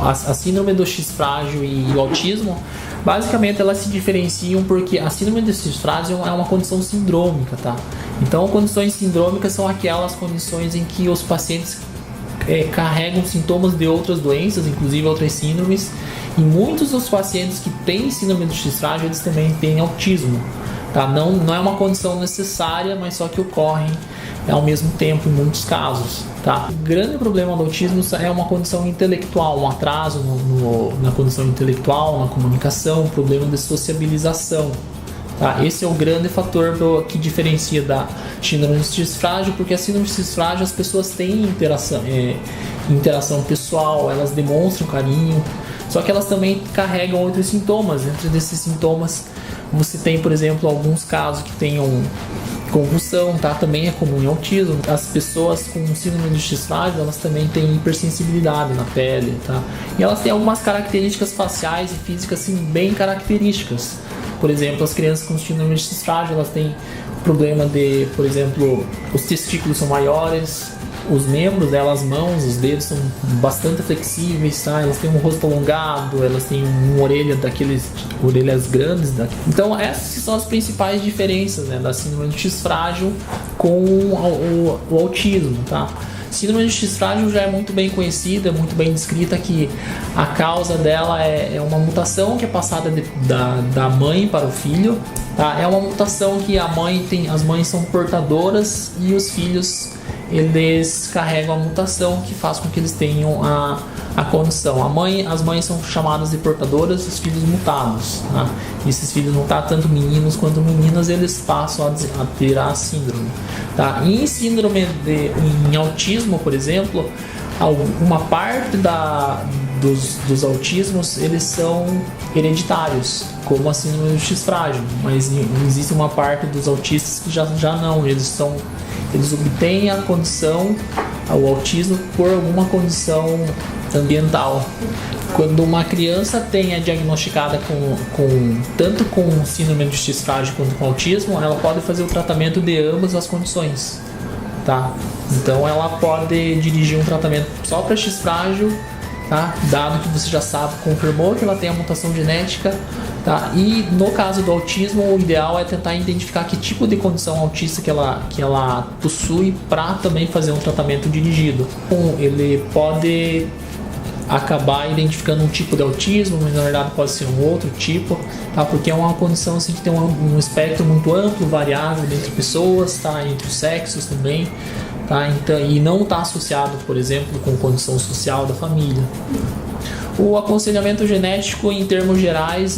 a síndrome do X frágil e o autismo, basicamente elas se diferenciam porque a síndrome do X frágil é uma condição sindrômica, tá? Então, condições sindrômicas são aquelas condições em que os pacientes carregam sintomas de outras doenças, inclusive outras síndromes, e muitos dos pacientes que têm síndrome do X frágil, eles também têm autismo, tá? Não é uma condição necessária, mas só que ocorrem ao mesmo tempo em muitos casos, tá? O grande problema do autismo é uma condição intelectual, um atraso na condição intelectual, na comunicação, um problema de sociabilização, tá? Esse é o grande fator que diferencia da síndrome do X frágil, porque a síndrome do X frágil as pessoas têm interação pessoal, elas demonstram carinho, só que elas também carregam outros sintomas. Entre desses sintomas você tem, por exemplo, alguns casos que tenham convulsão, tá? Também é comum em autismo. As pessoas com síndrome do X frágil, elas também têm hipersensibilidade na pele, tá? E elas têm algumas características faciais e físicas assim, bem características. Por exemplo, as crianças com síndrome do X frágil, elas têm problema de, por exemplo, os testículos são maiores, os membros delas, as mãos, os dedos são bastante flexíveis, tá? Elas têm um rosto alongado, elas têm uma orelha orelhas grandes. Então essas são as principais diferenças, né, da síndrome do X frágil com o autismo, tá? Síndrome do X frágil já é muito bem conhecida, muito bem descrita, que a causa dela é uma mutação que é passada da mãe para o filho, tá? É uma mutação que as mães são portadoras e os filhos eles carregam a mutação que faz com que eles tenham a condição. As mães são chamadas de portadoras, os filhos mutados, tá? E esses filhos mutados, tanto meninos quanto meninas, eles passam a ter a síndrome, tá? E em autismo, por exemplo, uma parte dos autismos eles são hereditários, como a síndrome do X frágil, mas existe uma parte dos autistas que já não, eles obtêm a condição, o autismo, por alguma condição ambiental. Quando uma criança é diagnosticada tanto com síndrome do X frágil quanto com autismo, ela pode fazer o tratamento de ambas as condições, tá? Então ela pode dirigir um tratamento só para X frágil, tá? Dado que você já sabe, confirmou que ela tem a mutação genética, tá? E no caso do autismo, o ideal é tentar identificar que tipo de condição autista que ela possui para também fazer um tratamento dirigido. Ele pode acabar identificando um tipo de autismo, mas na verdade pode ser um outro tipo, tá? Porque é uma condição assim, que tem um espectro muito amplo, variável entre pessoas, tá? Entre os sexos também, tá? Então, e não está associado, por exemplo, com condição social da família. O aconselhamento genético, em termos gerais,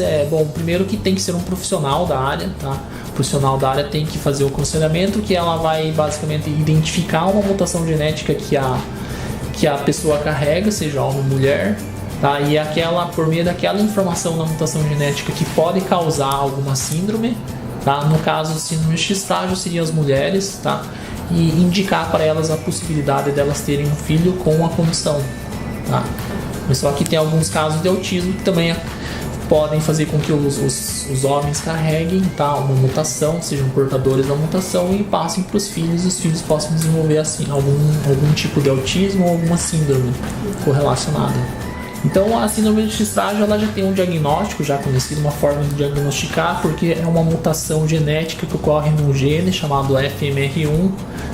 primeiro que tem que ser um profissional da área, tá? O profissional da área tem que fazer o aconselhamento, que ela vai basicamente identificar uma mutação genética que a pessoa carrega, seja homem ou mulher, tá? E por meio daquela informação da mutação genética que pode causar alguma síndrome, tá? No caso do síndrome X frágil seriam as mulheres, tá? E indicar para elas a possibilidade delas terem um filho com a condição, tá? Mas só que tem alguns casos de autismo que também podem fazer com que os homens carreguem, tá, uma mutação, sejam portadores da mutação e passem para os filhos, e os filhos possam desenvolver assim, algum tipo de autismo ou alguma síndrome correlacionada. Então a síndrome de X frágil ela já tem um diagnóstico já conhecido, uma forma de diagnosticar, porque é uma mutação genética que ocorre num gene chamado FMR1,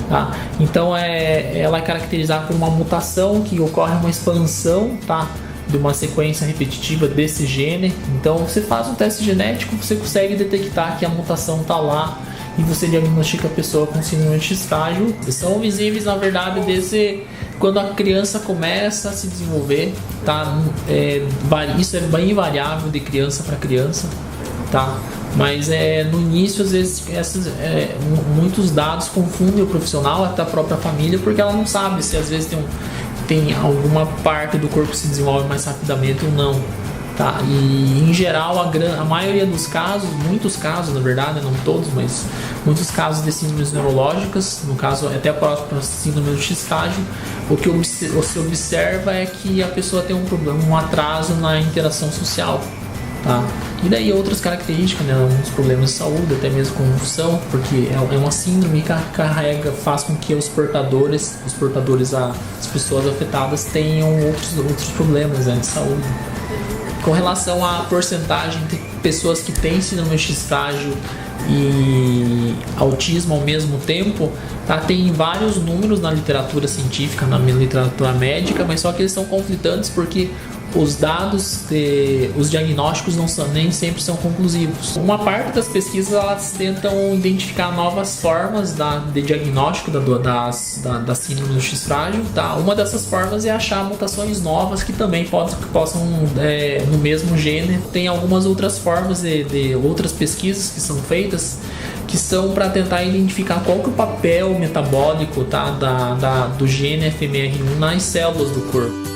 tá? Então ela é caracterizada por uma mutação que ocorre uma expansão, tá, de uma sequência repetitiva desse gene. Então você faz um teste genético, você consegue detectar que a mutação está lá e você diagnostica a pessoa com síndrome de X frágil. São visíveis, na verdade, desde quando a criança começa a se desenvolver, tá? Isso é bem variável de criança para criança, tá? Mas no início, às vezes, muitos dados confundem o profissional, até a própria família, porque ela não sabe se às vezes tem alguma parte do corpo que se desenvolve mais rapidamente ou não, tá? E em geral a maioria dos casos, muitos casos na verdade, não todos, mas muitos casos de síndromes neurológicas, no caso até a própria síndrome do X frágil, o que se observa é que a pessoa tem um problema, um atraso na interação social, tá? E daí outras características, né? Alguns problemas de saúde, até mesmo confusão, porque é uma síndrome que carrega, faz com que os portadores, as pessoas afetadas tenham outros problemas, né, de saúde. Com relação à porcentagem de pessoas que têm síndrome X frágil e autismo ao mesmo tempo, tá? Tem vários números na literatura científica, na literatura médica, mas só que eles são conflitantes porque os dados, os diagnósticos nem sempre são conclusivos. Uma parte das pesquisas elas tentam identificar novas formas de diagnóstico da síndrome do X frágil, tá? Uma dessas formas é achar mutações novas que também possam no mesmo gene. Tem algumas outras formas de outras pesquisas que são feitas que são para tentar identificar qual que é o papel metabólico, tá? do gene FMR1 nas células do corpo.